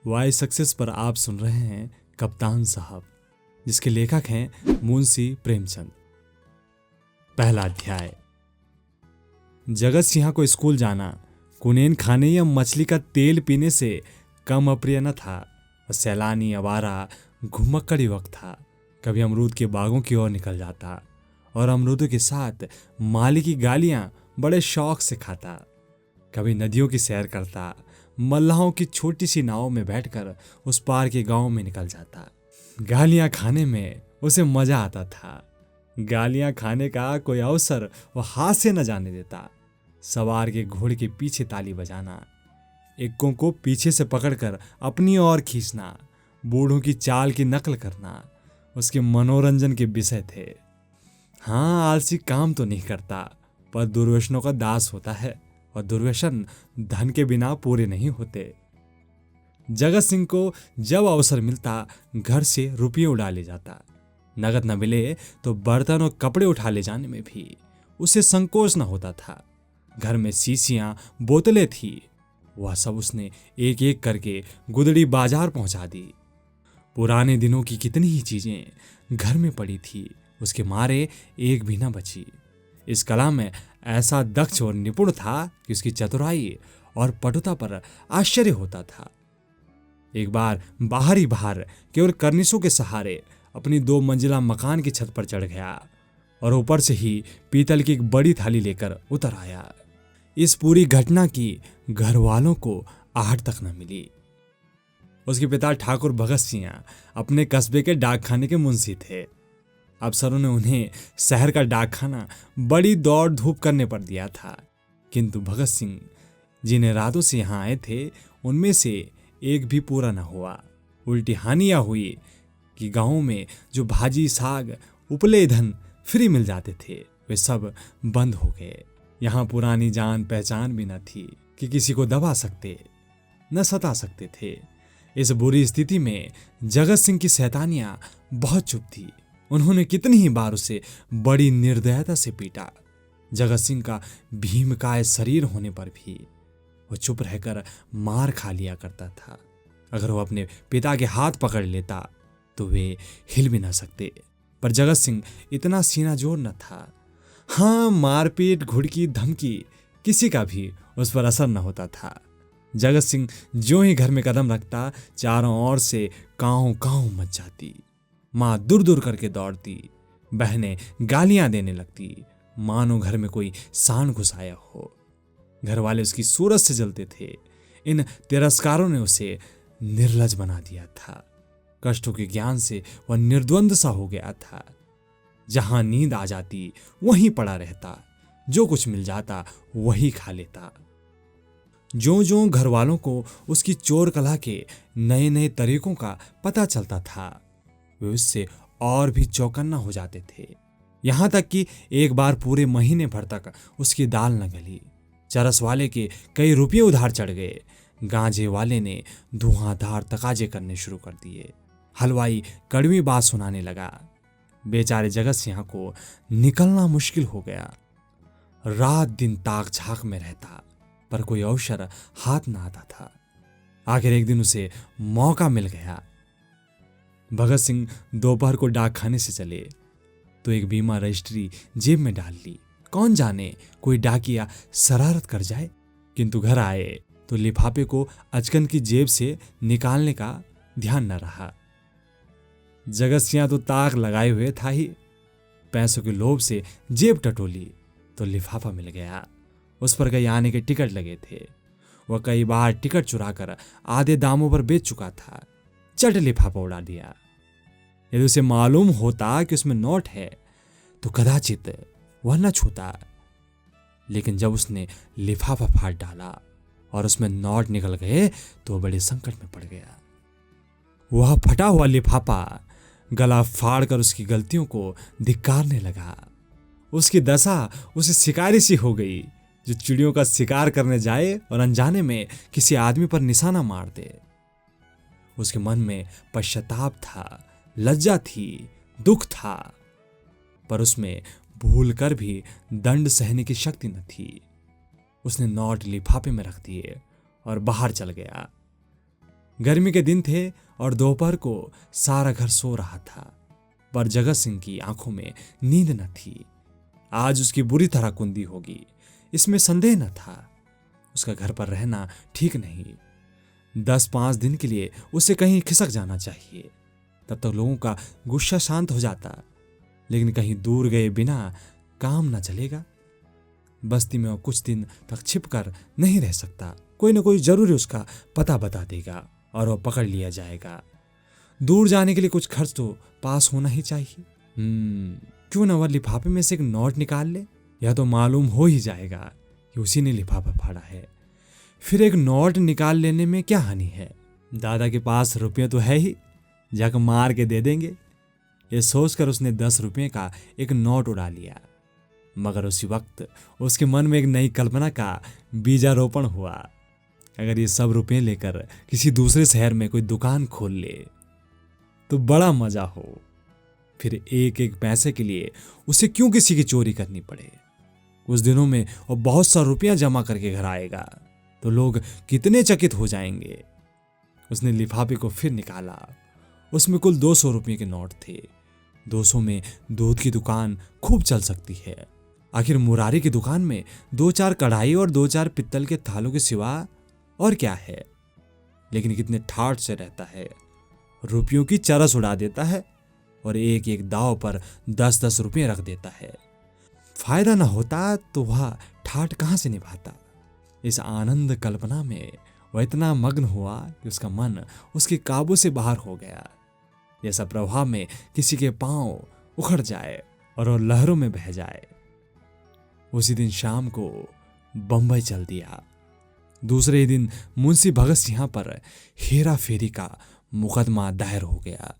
Y success पर आप सुन रहे हैं कप्तान साहब, जिसके लेखक हैं मुंशी प्रेमचंद। पहला अध्याय। जगत सिंह को स्कूल जाना कुनेन खाने या मछली का तेल पीने से कम अप्रिय न था। सैलानी आवारा घुमक्कड़ युवक था। कभी अमरूद के बागों की ओर निकल जाता और अमरूदों के साथ माली की गालियां बड़े शौक से खाता। कभी नदियों की सैर करता, मल्लाहों की छोटी सी नाव में बैठकर उस पार के गांव में निकल जाता। गालियां खाने में उसे मजा आता था। गालियां खाने का कोई अवसर वो हाथ से न जाने देता। सवार के घोड़े के पीछे ताली बजाना, इक्कों को पीछे से पकड़कर अपनी ओर खींचना, बूढ़ों की चाल की नकल करना उसके मनोरंजन के विषय थे। हाँ, आलसी काम तो नहीं करता, पर दुर्व्यसनों का दास होता है और दुर्व्यसन धन के बिना पूरे नहीं होते। जगत सिंह को जब अवसर मिलता घर से रुपये उड़ा ले जाता। नगद न मिले तो बर्तन और कपड़े उठा ले जाने में भी उसे संकोच न होता था। घर में शीशियां, बोतलें थी, वह सब उसने एक एक करके गुदड़ी बाजार पहुंचा दी। पुराने दिनों की कितनी ही चीजें घर में पड़ी थी, उसके मारे एक भी न बची। इस कला में ऐसा दक्ष और निपुण था कि उसकी चतुराई और पटुता पर आश्चर्य होता था। एक बार बाहर ही बाहर केवल कर्निशों के सहारे अपनी 2 मंजिला मकान की छत पर चढ़ गया और ऊपर से ही पीतल की एक बड़ी थाली लेकर उतर आया। इस पूरी घटना की घर वालों को आहट तक न मिली। उसके पिता ठाकुर भगत सिंह अपने कस्बे के डाकखाने के मुंशी थे। अफसरों ने उन्हें शहर का डाकखाना बड़ी दौड़ धूप करने पर दिया था, किंतु भगत सिंह जिन्हें रातों से यहाँ आए थे उनमें से एक भी पूरा न हुआ। उल्टी हानि यह हुई कि गांव में जो भाजी, साग, उपले धन फ्री मिल जाते थे वे सब बंद हो गए। यहाँ पुरानी जान पहचान भी न थी कि किसी को दबा सकते न सता सकते थे। इस बुरी स्थिति में जगत सिंह की शैतानियां बहुत चुप थी। उन्होंने कितनी ही बार उसे बड़ी निर्दयता से पीटा। जगत सिंह का भीमकाय शरीर होने पर भी वो चुप रहकर मार खा लिया करता था। अगर वो अपने पिता के हाथ पकड़ लेता तो वे हिल भी ना सकते, पर जगत सिंह इतना सीना जोर न था। हाँ, मारपीट, घुड़की, धमकी किसी का भी उस पर असर न होता था। जगत सिंह जो ही घर में कदम रखता चारों ओर से कांव कांव मच जाती। माँ दूर दूर करके दौड़ती, बहनें गालियां देने लगती, मानो घर में कोई सांड घुस आया हो। घर वाले उसकी सूरत से जलते थे। इन तिरस्कारों ने उसे निर्लज बना दिया था। कष्टों के ज्ञान से वह निर्द्वंद सा हो गया था। जहां नींद आ जाती वहीं पड़ा रहता, जो कुछ मिल जाता वही खा लेता। जो जो घर वालों को उसकी चोर कला के नए नए तरीकों का पता चलता था वे उससे और भी चौकन्ना हो जाते थे। यहां तक कि एक बार पूरे महीने भर तक उसकी दाल न गली। चरस वाले के कई रुपये उधार चढ़ गए। गांजे वाले ने धुआंधार तकाजे करने शुरू कर दिए। हलवाई कड़वी बात सुनाने लगा। बेचारे जगत सिंह को निकलना मुश्किल हो गया। रात दिन ताक झाक में रहता, पर कोई अवसर हाथ न आता था। आखिर एक दिन उसे मौका मिल गया। भगत सिंह दोपहर को डाकखाने से चले तो एक बीमा रजिस्ट्री जेब में डाल ली। कौन जाने कोई डाकिया शरारत कर जाए। किंतु घर आए तो लिफाफे को अचकन की जेब से निकालने का ध्यान न रहा। जगत सिंह तो ताक लगाए हुए था ही। पैसों के लोभ से जेब टटोली तो लिफाफा मिल गया। उस पर कई आने के टिकट लगे थे। वह कई बार टिकट चुराकर आधे दामों पर बेच चुका था। चट लिफाफा उड़ा दिया। यदि उसे मालूम होता कि उसमें नोट है तो कदाचित वह न छूता, लेकिन जब उसने लिफाफा फाड़ डाला और उसमें नोट निकल गए तो बड़े संकट में पड़ गया। वह फटा हुआ लिफाफा गला फाड़कर उसकी गलतियों को धिक्कारने लगा। उसकी दशा उसे शिकारी सी हो गई जो चिड़ियों का शिकार करने जाए और अनजाने में किसी आदमी पर निशाना मार दे। उसके मन में पश्चाताप था, लज्जा थी, दुख था, पर उसमें भूल कर भी दंड सहने की शक्ति न थी। उसने नोट लिफाफे में रख दिए और बाहर चल गया। गर्मी के दिन थे और दोपहर को सारा घर सो रहा था, पर जगत सिंह की आंखों में नींद न थी। आज उसकी बुरी तरह कुंदी होगी, इसमें संदेह न था। उसका घर पर रहना ठीक नहीं। 10-5 दिन के लिए उसे कहीं खिसक जाना चाहिए, तब तक लोगों का गुस्सा शांत हो जाता। लेकिन कहीं दूर गए बिना काम न चलेगा। बस्ती में वो कुछ दिन तक छिपकर नहीं रह सकता। कोई न कोई जरूर उसका पता बता देगा और वो पकड़ लिया जाएगा। दूर जाने के लिए कुछ खर्च तो पास होना ही चाहिए। क्यों न वह लिफाफे में से एक नोट निकाल ले। यह तो मालूम हो ही जाएगा कि उसी ने लिफाफा फाड़ा है। फिर एक नोट निकाल लेने में क्या हानि है। दादा के पास रुपये तो है ही, जग मार के दे देंगे। ये सोचकर उसने 10 रुपये का एक नोट उड़ा लिया। मगर उसी वक्त उसके मन में एक नई कल्पना का बीजारोपण हुआ। अगर ये सब रुपये लेकर किसी दूसरे शहर में कोई दुकान खोल ले तो बड़ा मजा हो। फिर एक एक पैसे के लिए उसे क्यों किसी की चोरी करनी पड़े। उस दिनों में वो बहुत सा रुपया जमा करके घर आएगा तो लोग कितने चकित हो जाएंगे। उसने लिफाफे को फिर निकाला। उसमें कुल 200 रुपये के नोट थे। 200 में दूध की दुकान खूब चल सकती है। आखिर मुरारी की दुकान में 2-4 कढ़ाई और 2-4 पित्तल के थालों के सिवा और क्या है। लेकिन कितने ठाठ से रहता है, रुपयों की चरस उड़ा देता है और एक एक दाव पर 10-10 रुपये रख देता है। फायदा ना होता तो वह ठाठ कहां से निभाता। इस आनंद कल्पना में वह इतना मग्न हुआ कि उसका मन उसके काबू से बाहर हो गया। जैसा प्रवाह में किसी के पांव उखड़ जाए और वो लहरों में बह जाए। उसी दिन शाम को बंबई चल दिया। दूसरे दिन मुंशी भगत सिंह पर हेरा फेरी का मुकदमा दायर हो गया।